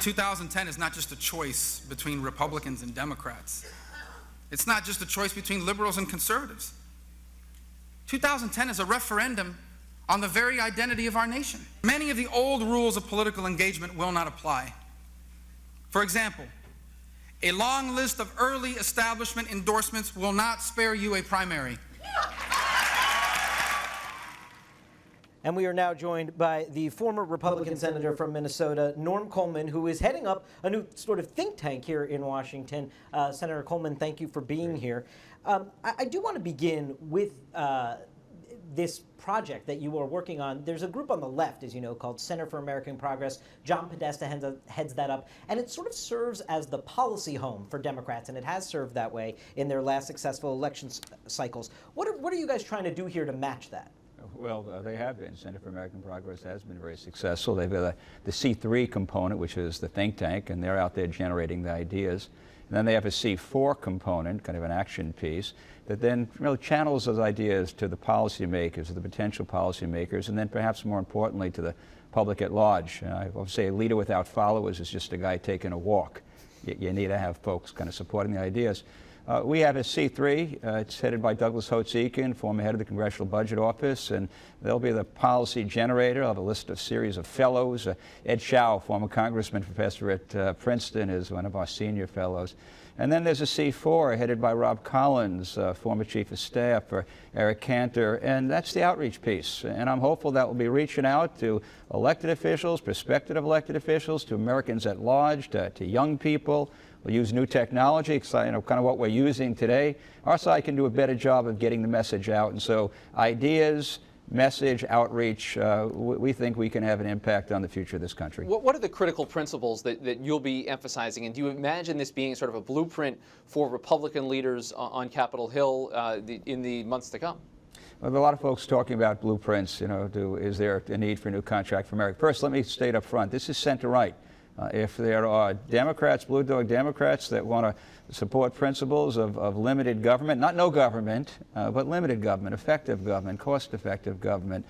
2010 is not just a choice between Republicans and Democrats. It's not just a choice between liberals and conservatives. 2010 is a referendum on the very identity of our nation. Many of the old rules of political engagement will not apply. For example, a long list of early establishment endorsements will not spare you a primary. And we are now joined by the former Republican senator from Minnesota, Norm Coleman, who is heading up a new sort of think tank here in Washington. Senator Coleman, thank you for being here. I do want to begin with this project that you are working on. There's a group on the left, as you know, called Center for American Progress. John Podesta heads that up, and it sort of serves as the policy home for Democrats, and it has served that way in their last successful election cycles. What are you guys trying to do here to match that? Well, they have been. Center for American Progress has been very successful. They've got the C3 component, which is the think tank, and they're out there generating the ideas. And then they have a C4 component, kind of an action piece, that then really channels those ideas to the policymakers, to the potential policymakers, and then perhaps more importantly to the public at large. I would say a leader without followers is just a guy taking a walk. You need to have folks kind of supporting the ideas. We have a C3. It's headed by Douglas Holtz-Eakin, former head of the Congressional Budget Office, and they'll be the policy generator. They'll have a list of series of fellows. Ed Schau, former congressman, professor at Princeton, is one of our senior fellows. And then there's a C4 headed by Rob Collins, former chief of staff for Eric Cantor, and that's the outreach piece. And I'm hopeful that will be reaching out to elected officials, prospective elected officials, to Americans at large, to young people. We'll use new technology, kind of what we're using today. Our side can do a better job of getting the message out. And so ideas, message, outreach, we think we can have an impact on the future of this country. What are the critical principles that you'll be emphasizing? And do you imagine this being sort of a blueprint for Republican leaders on Capitol Hill in the months to come? Well, there are a lot of folks talking about blueprints. Is there a need for a new contract for America? First, let me state up front, this is center-right. If there are Democrats, Blue Dog Democrats, that want to support principles of limited government, not no government, but limited government, effective government, cost-effective government,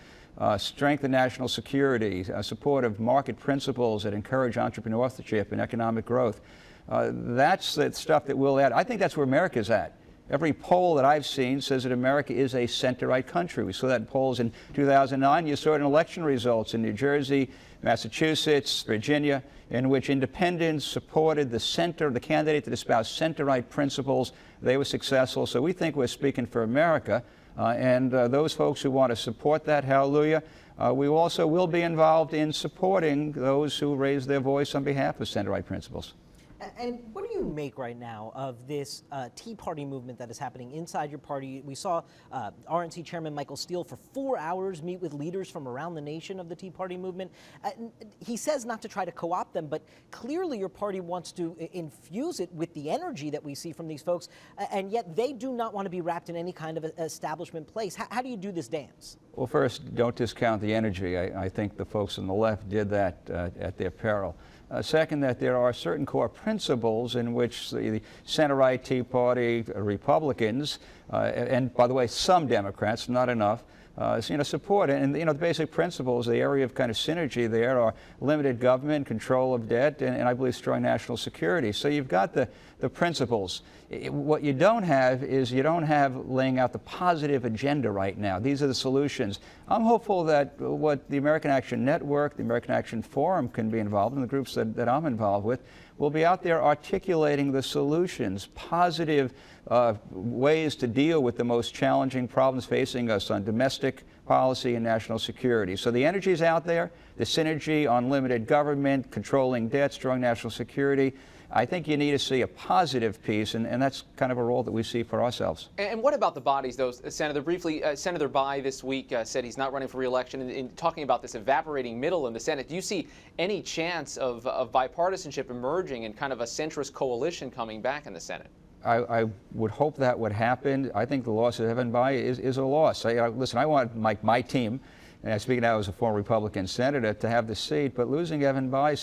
strengthen national security, support of market principles that encourage entrepreneurship and economic growth, that's the stuff that we'll add. I think that's where America's at. Every poll that I've seen says that America is a center-right country. We saw that in polls in 2009. You saw it in election results in New Jersey, Massachusetts, Virginia, in which independents supported the candidate that espoused center-right principles. They were successful. So we think we're speaking for America. And those folks who want to support that, hallelujah. We also will be involved in supporting those who raise their voice on behalf of center-right principles. And what do you make right now of this Tea Party movement that is happening inside your party? We saw RNC Chairman Michael Steele for 4 hours meet with leaders from around the nation of the Tea Party movement. He says not to try to co-opt them, but clearly your party wants to infuse it with the energy that we see from these folks, and yet they do not want to be wrapped in any kind of establishment place. How do you do this dance? Well, first, don't discount the energy. I think the folks on the left did that at their peril. Second, that there are certain core principles in which the center-right Tea Party Republicans, and by the way, some Democrats, not enough, support it. And the basic principles, the area of kind of synergy there are limited government, control of debt, and I believe strong national security. So you've got the principles. What you don't have is laying out the positive agenda right now. These are the solutions. I'm hopeful that what the American Action Network, the American Action Forum can be involved in, the groups that I'm involved with, will be out there articulating the solutions, positive ways to deal with the most challenging problems facing us on domestic policy and national security. So the energy is out there, the synergy on limited government, controlling debt, strong national security. I think you need to see a positive piece, and that's kind of a role that we see for ourselves. And what about the bodies, though, Senator? Briefly, Senator Bayh this week said he's not running for re-election, and talking about this evaporating middle in the Senate. Do you see any chance of bipartisanship emerging and kind of a centrist coalition coming back in the Senate? I would hope that would happen. I think the loss of Evan Bayh is a loss. Listen, I want my team, and speaking now as a former Republican senator, to have the seat, but losing Evan Bayh,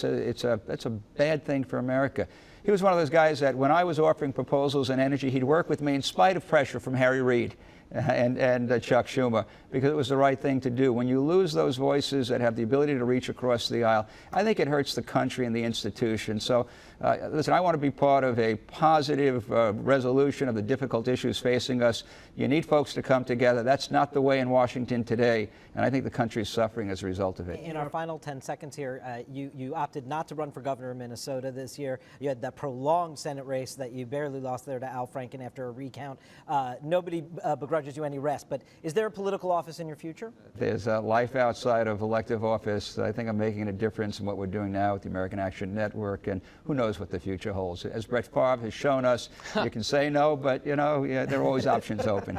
that's a bad thing for America. he was one of those guys that when I was offering proposals in energy, he'd work with me in spite of pressure from Harry Reid and Chuck Schumer, because it was the right thing to do. When you lose those voices that have the ability to reach across the aisle, I think it hurts the country and the institution. So listen, I want to be part of a positive resolution of the difficult issues facing us. You need folks to come together. That's not the way in Washington today, and I think the country is suffering as a result of it. In our final 10 seconds here, you opted not to run for governor of Minnesota this year. You had that prolonged Senate race that you barely lost there to Al Franken after a recount. Nobody begrudges you any rest, but is there a political office in your future? There's life outside of elective office. I think I'm making a difference in what we're doing now with the American Action Network, and who knows what the future holds. As Brett Favre has shown us, you can say no, but you know, yeah, there are always options open.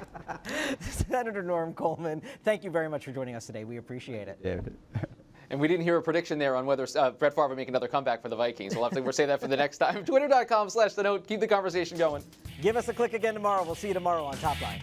Senator Norm Coleman, thank you very much for joining us today. We appreciate it. David. And we didn't hear a prediction there on whether Brett Favre will make another comeback for the Vikings. We'll have to say that for the next time. Twitter.com/TheNote. Keep the conversation going. Give us a click again tomorrow. We'll see you tomorrow on Top Line.